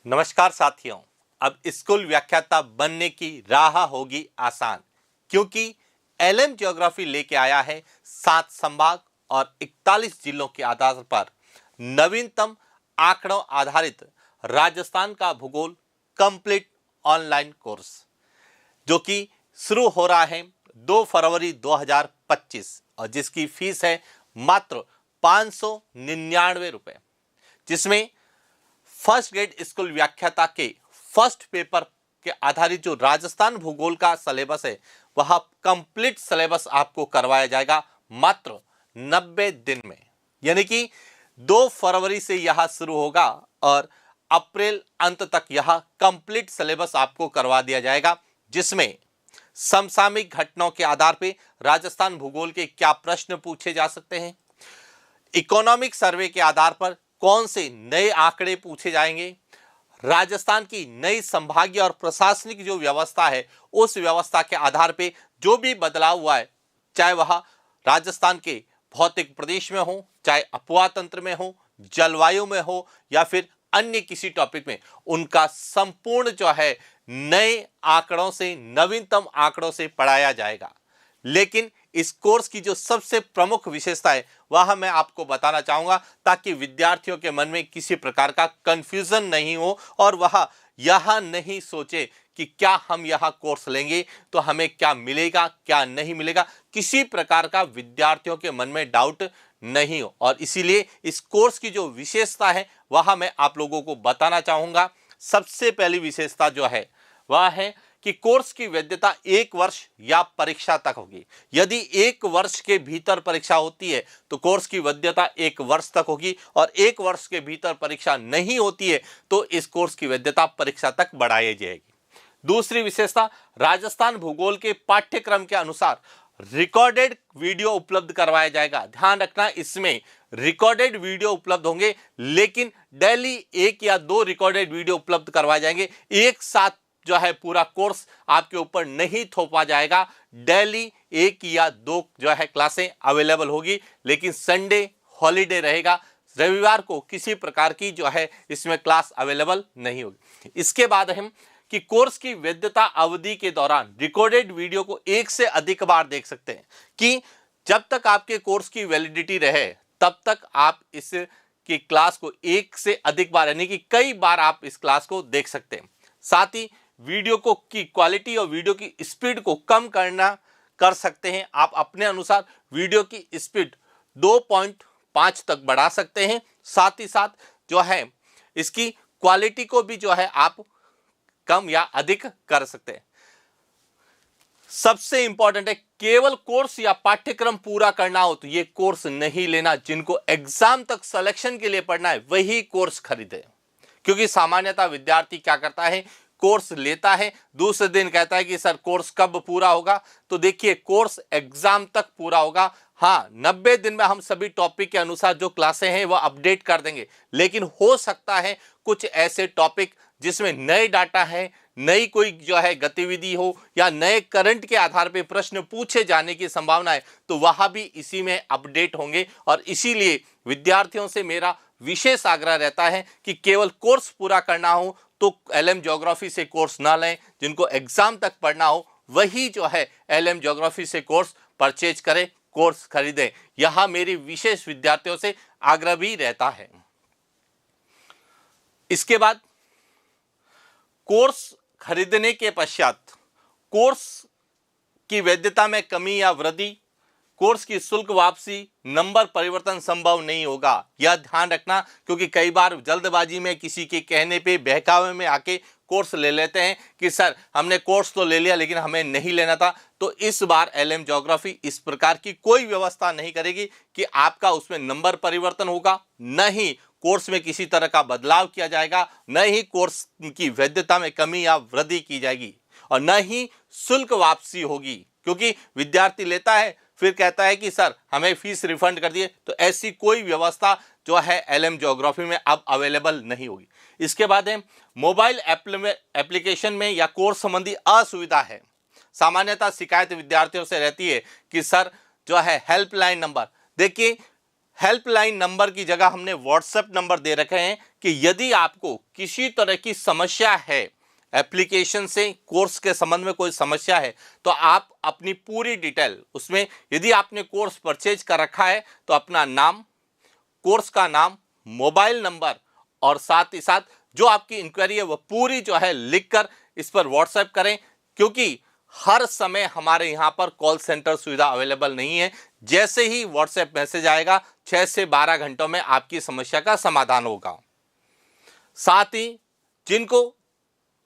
नमस्कार साथियों। अब स्कूल व्याख्याता बनने की राह होगी आसान, क्योंकि एलएम ज्योग्राफी लेके आया है 7 संभाग और 41 जिलों के आधार पर नवीनतम आंकड़ों आधारित राजस्थान का भूगोल कंप्लीट ऑनलाइन कोर्स, जो कि शुरू हो रहा है 2 फरवरी 2025 और जिसकी फीस है मात्र 599 रुपये, जिसमें फर्स्ट ग्रेड स्कूल व्याख्याता के फर्स्ट पेपर के आधारित जो राजस्थान भूगोल का सिलेबस है वह कंप्लीट सिलेबस आपको करवाया जाएगा मात्र 90 दिन में। यानी कि 2 फरवरी से यह शुरू होगा और अप्रैल अंत तक यह कंप्लीट सिलेबस आपको करवा दिया जाएगा, जिसमें समसामयिक घटनाओं के आधार पर राजस्थान भूगोल के क्या प्रश्न पूछे जा सकते हैं, इकोनॉमिक सर्वे के आधार पर कौन से नए आंकड़े पूछे जाएंगे, राजस्थान की नई संभागीय और प्रशासनिक जो व्यवस्था है उस व्यवस्था के आधार पे जो भी बदलाव हुआ है, चाहे वह राजस्थान के भौतिक प्रदेश में हो, चाहे अपवाह तंत्र में हो, जलवायु में हो या फिर अन्य किसी टॉपिक में, उनका संपूर्ण जो है नए आंकड़ों से, नवीनतम आंकड़ों से पढ़ाया जाएगा। लेकिन इस कोर्स की जो सबसे प्रमुख विशेषता है वह मैं आपको बताना चाहूंगा, ताकि विद्यार्थियों के मन में किसी प्रकार का कंफ्यूजन नहीं हो और वह यह नहीं सोचे कि क्या हम यह कोर्स लेंगे तो हमें क्या मिलेगा क्या नहीं मिलेगा, किसी प्रकार का विद्यार्थियों के मन में डाउट नहीं हो। और इसीलिए इस कोर्स की जो विशेषता है वह मैं आप लोगों को बताना चाहूंगा। सबसे पहली विशेषता जो है वह है कि कोर्स की वैधता 1 वर्ष या परीक्षा तक होगी। यदि 1 वर्ष के भीतर परीक्षा होती है तो कोर्स की वैधता 1 वर्ष तक होगी, और 1 वर्ष के भीतर परीक्षा नहीं होती है तो इस कोर्स की वैधता परीक्षा तक बढ़ाई जाएगी। दूसरी विशेषता, राजस्थान भूगोल के पाठ्यक्रम के अनुसार रिकॉर्डेड वीडियो उपलब्ध करवाया जाएगा। ध्यान रखना, इसमें रिकॉर्डेड वीडियो उपलब्ध होंगे, लेकिन डेली 1 या 2 रिकॉर्डेड वीडियो उपलब्ध करवाए जाएंगे। एक साथ जो है पूरा कोर्स आपके ऊपर नहीं थोपा जाएगा। डेली 1 या 2 जो है क्लासें अवेलेबल होगी, लेकिन संडे हॉलीडे रहेगा, रविवार को किसी प्रकार की जो है इसमें क्लास अवेलेबल नहीं होगी। इसके बाद हम कि कोर्स की वैधता अवधि के दौरान रिकॉर्डेड वीडियो को 1 से अधिक बार देख सकते हैं, कि जब तक आपके कोर्स की वैलिडिटी रहे तब तक आप इस की क्लास को 1 से अधिक बार, यानी कि कई बार आप इस क्लास को देख सकते हैं। साथ ही वीडियो को की क्वालिटी और वीडियो की स्पीड को कम कर सकते हैं। आप अपने अनुसार वीडियो की स्पीड 2.5 तक बढ़ा सकते हैं। साथ ही साथ जो है इसकी क्वालिटी को भी जो है आप कम या अधिक कर सकते हैं। सबसे इंपॉर्टेंट है, केवल कोर्स या पाठ्यक्रम पूरा करना हो तो ये कोर्स नहीं लेना। जिनको एग्जाम तक सिलेक्शन के लिए पढ़ना है वही कोर्स खरीदे, क्योंकि सामान्यतः विद्यार्थी क्या करता है, कोर्स लेता है, दूसरे दिन कहता है कि सर कोर्स कब पूरा होगा। तो देखिए, कोर्स एग्जाम तक पूरा होगा। हाँ, 90 दिन में हम सभी टॉपिक के अनुसार जो क्लासें हैं वह अपडेट कर देंगे, लेकिन हो सकता है कुछ ऐसे टॉपिक जिसमें नए डाटा है, नई कोई जो है गतिविधि हो या नए करंट के आधार पर प्रश्न पूछे जाने की संभावना है, तो वह भी इसी में अपडेट होंगे। और इसीलिए विद्यार्थियों से मेरा विशेष आग्रह रहता है कि केवल कोर्स पूरा करना हो तो एलएम ज्योग्राफी से कोर्स ना लें। जिनको एग्जाम तक पढ़ना हो वही जो है एलएम ज्योग्राफी से कोर्स परचेज करें, कोर्स खरीदें। यह मेरी विशेष विद्यार्थियों से आग्रह भी रहता है। इसके बाद कोर्स खरीदने के पश्चात कोर्स की वैधता में कमी या वृद्धि, कोर्स की शुल्क वापसी, नंबर परिवर्तन संभव नहीं होगा। यह ध्यान रखना, क्योंकि कई बार जल्दबाजी में किसी के कहने पे, बहकावे में आके कोर्स ले लेते हैं कि सर हमने कोर्स तो ले लिया लेकिन हमें नहीं लेना था। तो इस बार एलएम ज्योग्राफी इस प्रकार की कोई व्यवस्था नहीं करेगी कि आपका उसमें नंबर परिवर्तन होगा, न ही कोर्स में किसी तरह का बदलाव किया जाएगा, न ही कोर्स की वैधता में कमी या वृद्धि की जाएगी, और न ही शुल्क वापसी होगी। क्योंकि विद्यार्थी लेता है फिर कहता है कि सर हमें फीस रिफंड कर दिए, तो ऐसी कोई व्यवस्था जो है एलएम ज्योग्राफी में अब अवेलेबल नहीं होगी। इसके बाद है मोबाइल एप्लीकेशन में या कोर्स संबंधी असुविधा है। सामान्यतः शिकायत विद्यार्थियों से रहती है कि सर जो है हेल्पलाइन नंबर, देखिए हेल्पलाइन नंबर की जगह हमने व्हाट्सएप नंबर दे रखे हैं कि यदि आपको किसी तरह की समस्या है, एप्लीकेशन से कोर्स के संबंध में कोई समस्या है, तो आप अपनी पूरी डिटेल उसमें, यदि आपने कोर्स परचेज कर रखा है तो अपना नाम, कोर्स का नाम, मोबाइल नंबर और साथ ही साथ जो आपकी इंक्वायरी है वह पूरी जो है लिखकर इस पर व्हाट्सएप करें, क्योंकि हर समय हमारे यहाँ पर कॉल सेंटर सुविधा अवेलेबल नहीं है। जैसे ही व्हाट्सएप मैसेज आएगा 6 से 12 घंटों में आपकी समस्या का समाधान होगा। साथ ही जिनको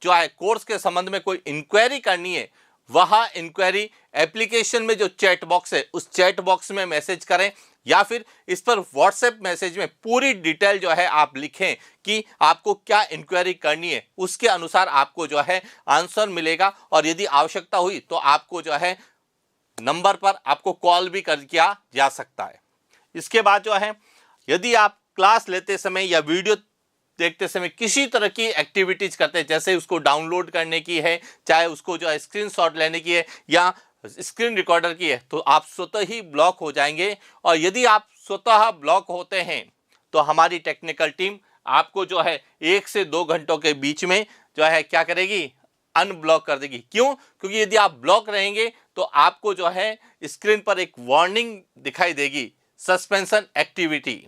जो है कोर्स के संबंध में कोई इंक्वायरी करनी है, वह इंक्वायरी एप्लीकेशन में जो चैट बॉक्स है उस चैट बॉक्स में मैसेज करें, या फिर इस पर व्हाट्सएप मैसेज में पूरी डिटेल जो है आप लिखें कि आपको क्या इंक्वायरी करनी है, उसके अनुसार आपको जो है आंसर मिलेगा। और यदि आवश्यकता हुई तो आपको जो है नंबर पर आपको कॉल भी कर किया जा सकता है। इसके बाद जो है यदि आप क्लास लेते समय या वीडियो देखते समय किसी तरह की एक्टिविटीज करते हैं, जैसे उसको डाउनलोड करने की है, चाहे उसको जो है स्क्रीनशॉट लेने की है या स्क्रीन रिकॉर्डर की है, तो आप स्वतः ही ब्लॉक हो जाएंगे। और यदि आप स्वतः ब्लॉक होते हैं तो हमारी टेक्निकल टीम आपको जो है 1 से 2 घंटों के बीच में जो है क्या करेगी, अनब्लॉक कर देगी। क्यों? क्योंकि यदि आप ब्लॉक रहेंगे तो आपको जो है स्क्रीन पर एक वार्निंग दिखाई देगी, सस्पेंशन एक्टिविटी।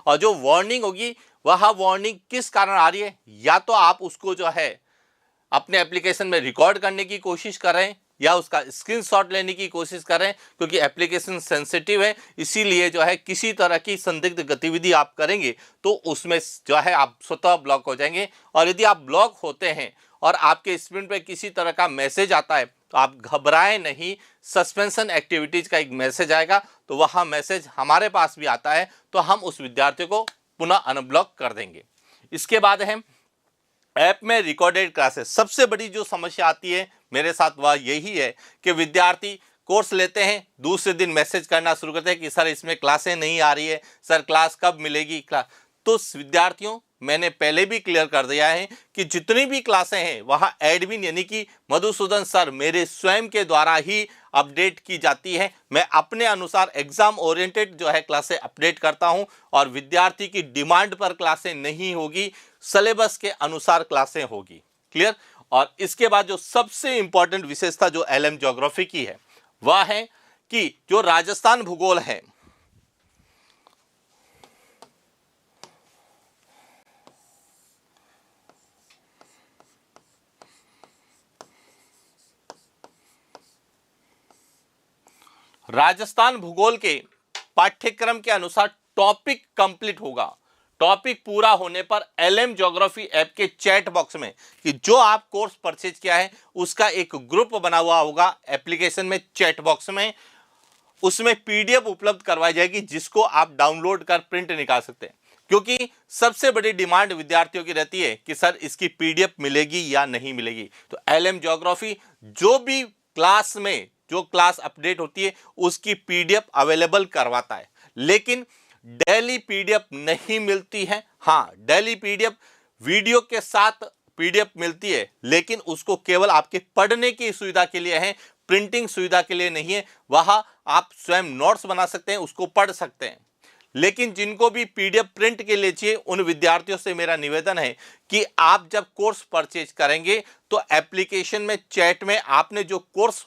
और जो वार्निंग होगी वह वार्निंग किस कारण आ रही है, या तो आप उसको जो है अपने एप्लीकेशन में रिकॉर्ड करने की कोशिश कर रहे हैं या उसका स्क्रीनशॉट लेने की कोशिश कर रहे हैं, क्योंकि एप्लीकेशन सेंसिटिव है, इसीलिए जो है किसी तरह की संदिग्ध गतिविधि आप करेंगे तो उसमें जो है आप स्वतः ब्लॉक हो जाएंगे। और यदि आप ब्लॉक होते हैं और आपके स्क्रीन पे किसी तरह का मैसेज आता है तो आप घबराएं नहीं, सस्पेंशन एक्टिविटीज का एक मैसेज आएगा, तो वह मैसेज हमारे पास भी आता है तो हम उस विद्यार्थी को पुनः अनब्लॉक कर देंगे। इसके बाद है ऐप में रिकॉर्डेड क्लासेस। सबसे बड़ी जो समस्या आती है मेरे साथ वह यही है कि विद्यार्थी कोर्स लेते हैं, दूसरे दिन मैसेज करना शुरू करते हैं कि सर इसमें क्लासें नहीं आ रही है, सर क्लास कब मिलेगी क्लास। तो विद्यार्थियों, मैंने पहले भी क्लियर कर दिया है कि जितनी भी क्लासें हैं वहाँ एडमिन यानी कि मधुसूदन सर मेरे स्वयं के द्वारा ही अपडेट की जाती है। मैं अपने अनुसार एग्जाम ओरिएंटेड जो है क्लासें अपडेट करता हूं और विद्यार्थी की डिमांड पर क्लासें नहीं होगी, सिलेबस के अनुसार क्लासें होगी। क्लियर? और इसके बाद जो सबसे इंपॉर्टेंट विशेषता जो एलएम ज्योग्राफी की है वह है कि जो राजस्थान भूगोल है, राजस्थान भूगोल के पाठ्यक्रम के अनुसार टॉपिक कंप्लीट होगा। टॉपिक पूरा होने पर एलएम ज्योग्राफी ऐप के चैट बॉक्स में कि जो आप कोर्स परचेज किया है उसका एक ग्रुप बना हुआ होगा एप्लीकेशन में, चैट बॉक्स में, उसमें पीडीएफ उपलब्ध करवाई जाएगी जिसको आप डाउनलोड कर प्रिंट निकाल सकते हैं। क्योंकि सबसे बड़ी डिमांड विद्यार्थियों की रहती है कि सर इसकी पीडीएफ मिलेगी या नहीं मिलेगी। तो एलएम ज्योग्राफी जो भी क्लास में जो क्लास अपडेट होती है उसकी पीडीएफ अवेलेबल करवाता है, लेकिन डेली पीडीएफ नहीं मिलती है। हाँ, डेली पीडीएफ वीडियो के साथ पीडीएफ मिलती है, लेकिन उसको केवल आपके पढ़ने की सुविधा के लिए है, प्रिंटिंग सुविधा के लिए नहीं है। वहां आप स्वयं नोट्स बना सकते हैं, उसको पढ़ सकते हैं। लेकिन जिनको भी पीडीएफ प्रिंट के लिए चाहिए उन विद्यार्थियों से मेरा निवेदन है कि आप जब कोर्स परचेज करेंगे तो एप्लीकेशन में चैट में आपने जो कोर्स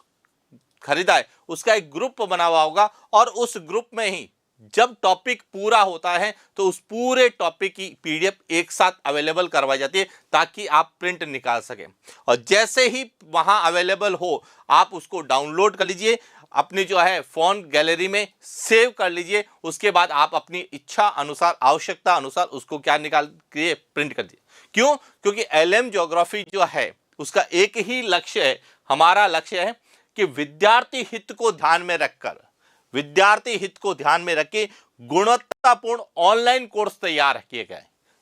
खरीदा है उसका एक ग्रुप बना हुआ होगा और उस ग्रुप में ही जब टॉपिक पूरा होता है तो उस पूरे टॉपिक की पीडीएफ एक साथ अवेलेबल करवाई जाती है ताकि आप प्रिंट निकाल सकें। और जैसे ही वहां अवेलेबल हो आप उसको डाउनलोड कर लीजिए, अपनी जो है फोन गैलरी में सेव कर लीजिए। उसके बाद आप अपनी इच्छा अनुसार, आवश्यकता अनुसार उसको क्या निकाल के प्रिंट कर दीजिए। क्यों? क्योंकि एलएम ज्योग्राफी जो है उसका एक ही लक्ष्य है, हमारा लक्ष्य है कि विद्यार्थी हित को ध्यान में रखकर, विद्यार्थी हित को ध्यान में रख के गुणवत्तापूर्ण ऑनलाइन कोर्स तैयार किए गए।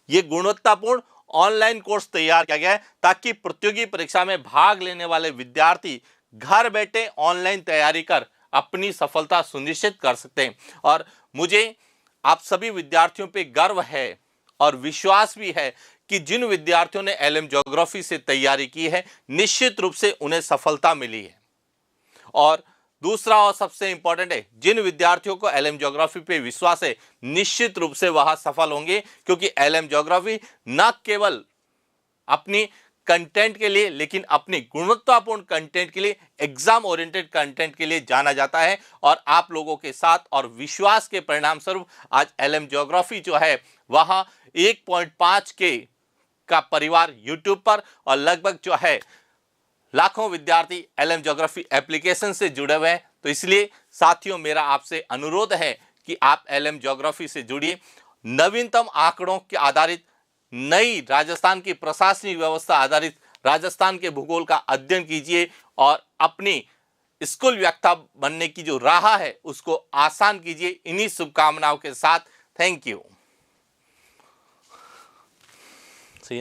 ये गुणवत्तापूर्ण ऑनलाइन कोर्स तैयार किया गया है ताकि प्रतियोगी परीक्षा में भाग लेने वाले विद्यार्थी घर बैठे ऑनलाइन तैयारी कर अपनी सफलता सुनिश्चित कर सकते हैं। और मुझे आप सभी विद्यार्थियों पे गर्व है और विश्वास भी है कि जिन विद्यार्थियों ने एलएम ज्योग्राफी से तैयारी की है निश्चित रूप से उन्हें सफलता मिली है। और दूसरा और सबसे इंपॉर्टेंट है, जिन विद्यार्थियों को एलएम ज्योग्राफी पे विश्वास है निश्चित रूप से वह सफल होंगे, क्योंकि एलएम ज्योग्राफी न केवल अपनी कंटेंट के लिए लेकिन अपनी गुणवत्तापूर्ण कंटेंट के लिए, एग्जाम ओरिएंटेड कंटेंट के लिए जाना जाता है। और आप लोगों के साथ और विश्वास के परिणाम स्वरूप आज एलएम ज्योग्राफी जो है वह 1.5 के का परिवार यूट्यूब पर और लगभग जो है लाखों विद्यार्थी एलएम ज्योग्राफी एप्लीकेशन से जुड़े हुए हैं। तो इसलिए साथियों, मेरा आपसे अनुरोध है कि आप एलएम ज्योग्राफी से जुड़िए, नवीनतम आंकड़ों के आधारित नई राजस्थान की प्रशासनिक व्यवस्था आधारित राजस्थान के भूगोल का अध्ययन कीजिए और अपनी स्कूल व्याख्या बनने की जो राह है उसको आसान कीजिए। इन्हीं शुभकामनाओं के साथ थैंक यू।